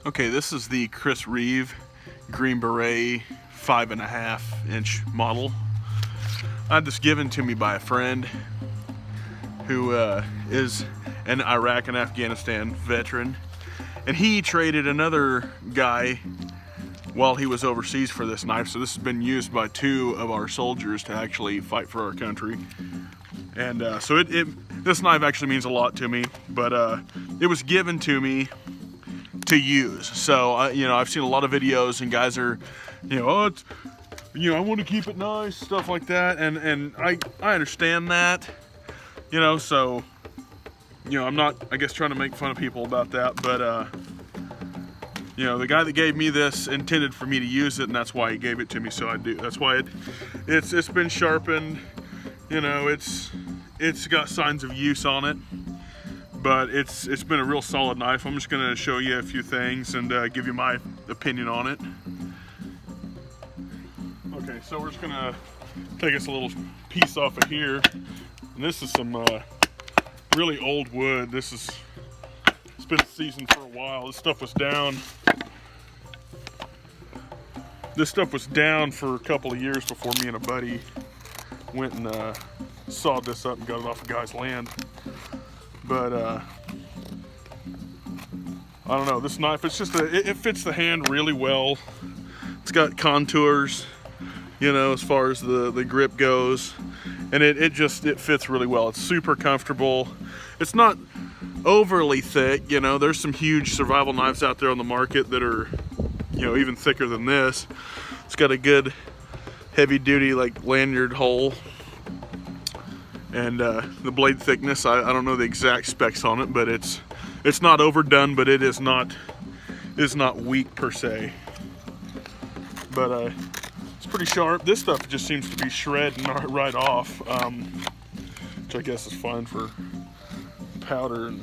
Okay, this is the Chris Reeve Green Beret 5.5 inch model. I had this given to me by a friend who is an Iraq and Afghanistan veteran, and he traded another guy while he was overseas for this knife. So this has been used by 2 of our soldiers to actually fight for our country. And so this knife actually means a lot to me, but it was given to me to use. So you know, I've seen a lot of videos and guys are, you know, oh, it's, you know, I want to keep it nice, stuff like that, and I understand that, you know. So, you know, I'm not, I guess, trying to make fun of people about that, but you know, the guy that gave me this intended for me to use it, and that's why he gave it to me. So I do. That's why it's been sharpened. You know, it's got signs of use on it, but it's been a real solid knife. I'm just gonna show you a few things and give you my opinion on it. Okay, so we're just gonna take us a little piece off of here. And this is some really old wood. It's been seasoned for a while. This stuff was down. This stuff was down for a couple of years before me and a buddy went and sawed this up and got it off a guy's land. But I don't know, this knife, it's just it fits the hand really well. It's got contours, you know, as far as the grip goes, and it fits really well. It's super comfortable. It's not overly thick, you know. There's some huge survival knives out there on the market that are, you know, even thicker than this. It's got a good heavy duty like lanyard hole, and the blade thickness, I don't know the exact specs on it, but it's not overdone, but it is not weak per se. But it's pretty sharp. This stuff just seems to be shredding right off, which I guess is fine for powder, and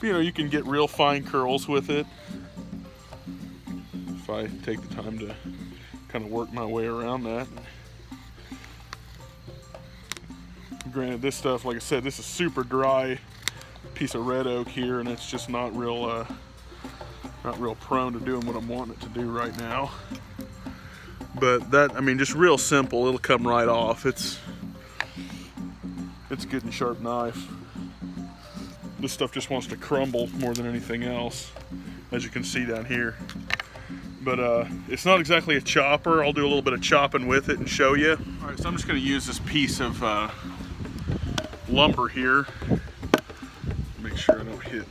you know, you can get real fine curls with it if I take the time to kind of work my way around that. Granted, this stuff, like I said, this is super dry piece of red oak here, and it's just not real prone to doing what I'm wanting it to do right now. But that, I mean, just real simple. It'll come right off. It's a good and sharp knife. This stuff just wants to crumble more than anything else, as you can see down here. But it's not exactly a chopper. I'll do a little bit of chopping with it and show you. All right, so I'm just going to use this piece of lumber here. Make sure I don't hit.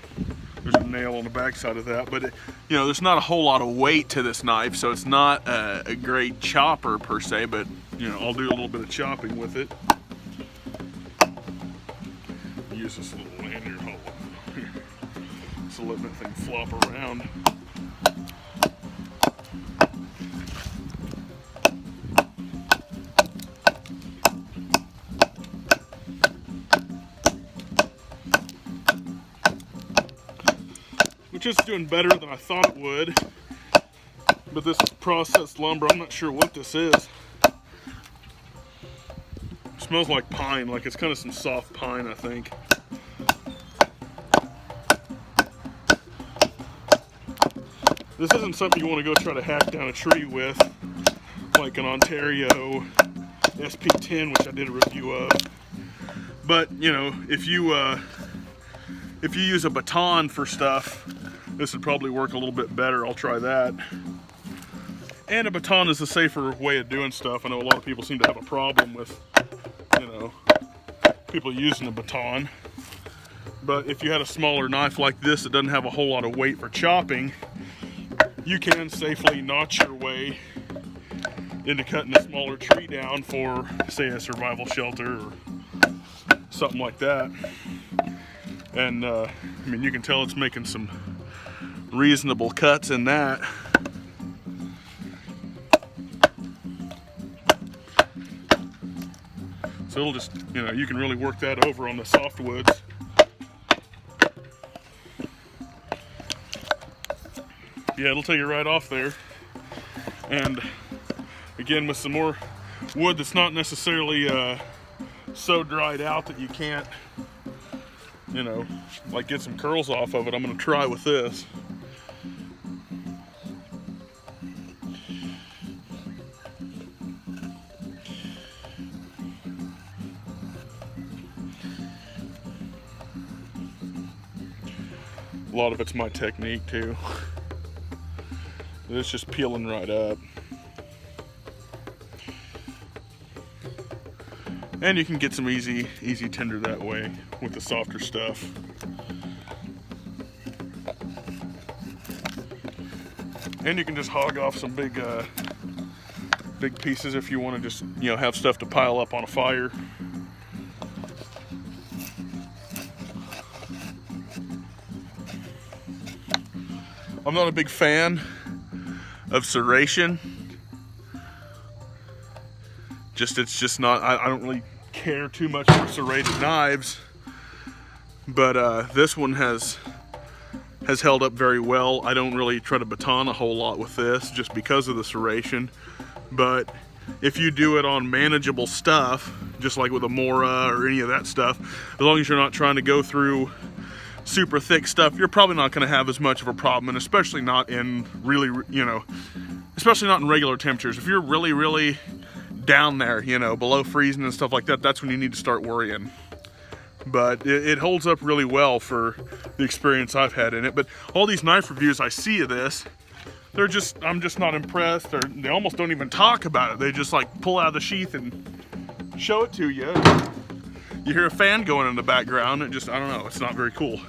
There's a nail on the back side of that, but you know, there's not a whole lot of weight to this knife, so it's not a great chopper per se. But you know, I'll do a little bit of chopping with it. Use this little lanyard hole here, so letting that thing flop around. Which is doing better than I thought it would. But this processed lumber, I'm not sure what this is. It smells like pine, like it's kind of some soft pine, I think. This isn't something you want to go try to hack down a tree with, like an Ontario SP10, which I did a review of. But you know, if you use a baton for stuff, this would probably work a little bit better. I'll try that. And a baton is a safer way of doing stuff. I know a lot of people seem to have a problem with, you know, people using a baton. But if you had a smaller knife like this that doesn't have a whole lot of weight for chopping, you can safely notch your way into cutting a smaller tree down for, say, a survival shelter or something like that. And I mean, you can tell it's making some reasonable cuts in that. So it'll just, you know, you can really work that over on the softwoods. Yeah, it'll take it right off there. And again, with some more wood that's not necessarily so dried out that you can't, you know, like get some curls off of it, I'm gonna try with this. A lot of it's my technique too. It's just peeling right up. And you can get some easy tinder that way with the softer stuff. And you can just hog off some big pieces if you want to just, you know, have stuff to pile up on a fire. I'm not a big fan of serration. It's just not, I don't really care too much for serrated knives, but this one has held up very well. I don't really try to baton a whole lot with this just because of the serration, but if you do it on manageable stuff, just like with a Mora or any of that stuff, as long as you're not trying to go through super thick stuff, you're probably not going to have as much of a problem, and especially not in really, you know, especially not in regular temperatures. If you're really down there, you know, below freezing and stuff like that, that's when you need to start worrying. But it holds up really well for the experience I've had in it. But all these knife reviews I see of this, I'm just not impressed, or they almost don't even talk about it. They just like pull out of the sheath and show it to you. You hear a fan going in the background, and I don't know, it's not very cool.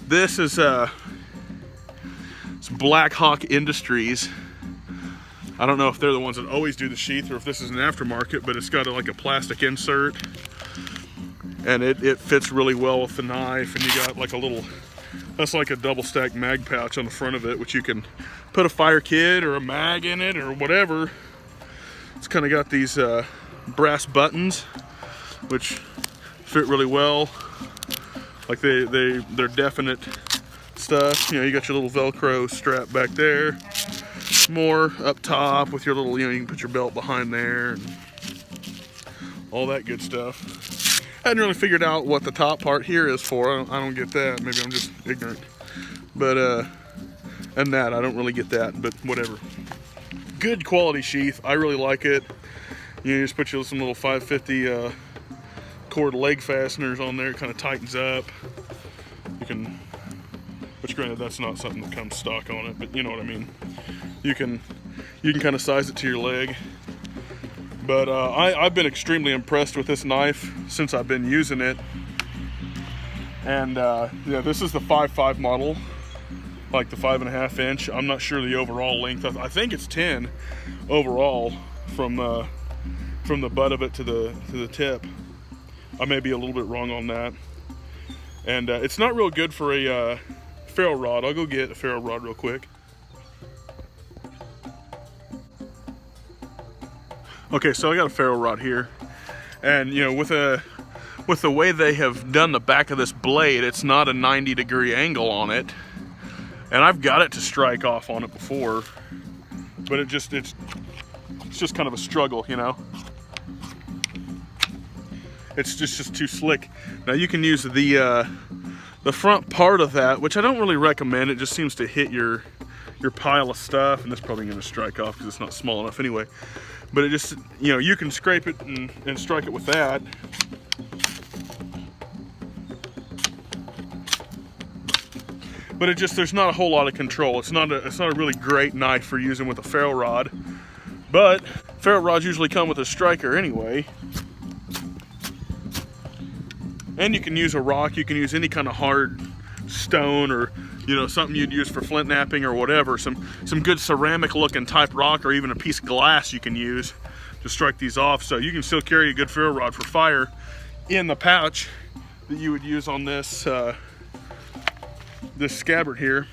This is it's Black Hawk Industries. I don't know if they're the ones that always do the sheath or if this is an aftermarket, but it's got like a plastic insert, and it fits really well with the knife. And you got like a little, that's like a double stack mag pouch on the front of it, which you can put a fire kit or a mag in it or whatever. It's kind of got these brass buttons, which fit really well. Like they're definite stuff. You know, you got your little Velcro strap back there. More up top with your little, you know, you can put your belt behind there and all that good stuff. I hadn't really figured out what the top part here is for. I don't get that. Maybe I'm just ignorant. But and that, I don't really get that, but whatever. Good quality sheath. I really like it. You just put some little 550 cord leg fasteners on there. It kind of tightens up. You can, which granted that's not something that comes stock on it, but you know what I mean. You can kind of size it to your leg. But I've been extremely impressed with this knife since I've been using it. And yeah, this is the 5.5 model, like the 5.5 inch. I'm not sure the overall length. I think it's 10 overall from the butt of it to the tip. I may be a little bit wrong on that. And it's not real good for a ferro rod. I'll go get a ferro rod real quick. Okay, so I got a ferro rod here, and you know, with the way they have done the back of this blade, it's not a 90-degree angle on it, and I've got it to strike off on it before, but it's just kind of a struggle, you know. It's just too slick. Now you can use the front part of that, which I don't really recommend. It just seems to hit your pile of stuff, and that's probably going to strike off because it's not small enough anyway. But it just, you know, you can scrape it and strike it with that. But it just, there's not a whole lot of control. It's not a really great knife for using with a ferro rod. But ferro rods usually come with a striker anyway. And you can use a rock, you can use any kind of hard stone, or you know, something you'd use for flint knapping or whatever. Some good ceramic looking type rock, or even a piece of glass you can use to strike these off. So you can still carry a good ferro rod for fire in the pouch that you would use on this this scabbard here.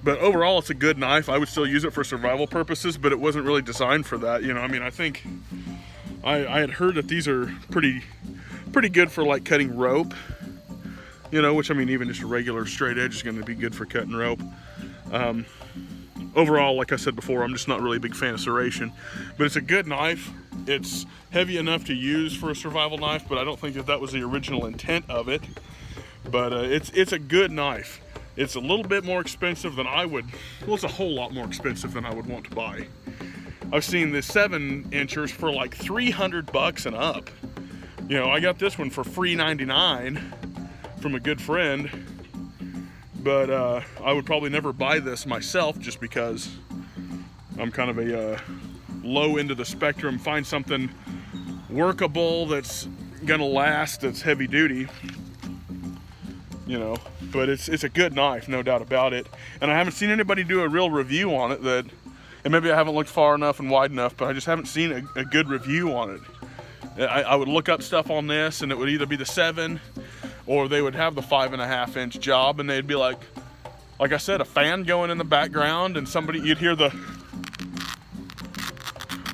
But overall, it's a good knife. I would still use it for survival purposes, but it wasn't really designed for that. You know, I mean, I think I had heard that these are pretty good for like cutting rope. You know, which I mean, even just a regular straight edge is going to be good for cutting rope. Overall, like I said before, I'm just not really a big fan of serration, but it's a good knife. It's heavy enough to use for a survival knife, but I don't think that was the original intent of it. But it's a good knife. It's a little bit more expensive than I would, well, it's a whole lot more expensive than I would want to buy. I've seen the 7-inchers for like $300 and up. You know, I got this one for $3.99 from a good friend, but I would probably never buy this myself just because I'm kind of a low end of the spectrum. Find something workable that's gonna last, that's heavy duty, you know. But it's a good knife, no doubt about it. And I haven't seen anybody do a real review on it and maybe I haven't looked far enough and wide enough, but I just haven't seen a good review on it. I would look up stuff on this and it would either be the 7 or they would have the 5.5 inch job, and they'd be like I said, a fan going in the background, and you'd hear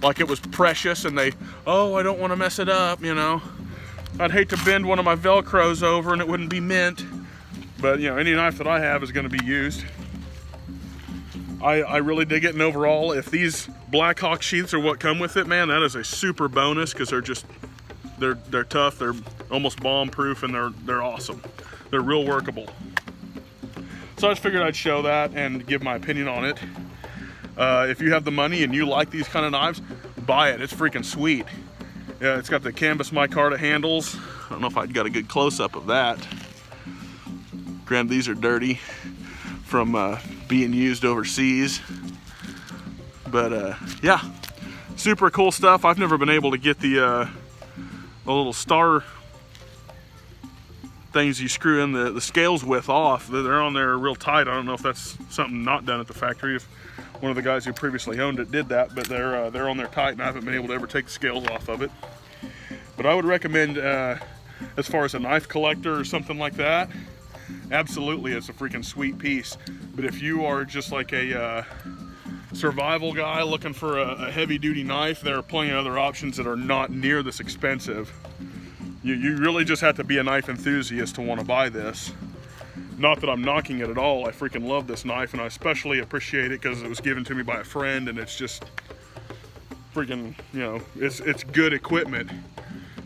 like it was precious, and oh, I don't want to mess it up, you know. I'd hate to bend one of my Velcros over and it wouldn't be mint, but you know, any knife that I have is going to be used. I really dig it, and overall, if these Black Hawk sheaths are what come with it, man, that is a super bonus, because they're tough, they're almost bomb proof, and they're awesome. They're real workable. So I just figured I'd show that and give my opinion on it. If you have the money and you like these kind of knives, buy it. It's freaking sweet. Yeah, it's got the canvas micarta handles. I don't know if I'd got a good close-up of that. Granted, these are dirty from being used overseas. But yeah, super cool stuff. I've never been able to get the little star things you screw in the scales with off. They're on there real tight. I don't know if that's something not done at the factory, if one of the guys who previously owned it did that, but they're on there tight, and I haven't been able to ever take the scales off of it. But I would recommend, as far as a knife collector or something like that, absolutely, it's a freaking sweet piece. But if you are just like a survival guy looking for a heavy duty knife, there are plenty of other options that are not near this expensive. You really just have to be a knife enthusiast to want to buy this. Not that I'm knocking it at all. I freaking love this knife, and I especially appreciate it because it was given to me by a friend, and it's just freaking, you know, it's good equipment.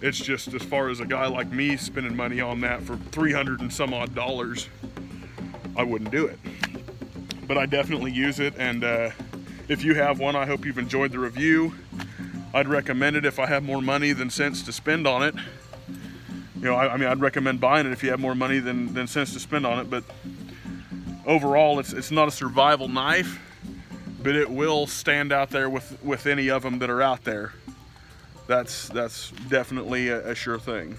It's just, as far as a guy like me spending money on that for $300 and some odd, I wouldn't do it. But I definitely use it, and if you have one, I hope you've enjoyed the review. I'd recommend it if I have more money than sense to spend on it. You know, I mean, I'd recommend buying it if you have more money than sense to spend on it. But overall, it's not a survival knife, but it will stand out there with any of them that are out there. That's definitely a sure thing.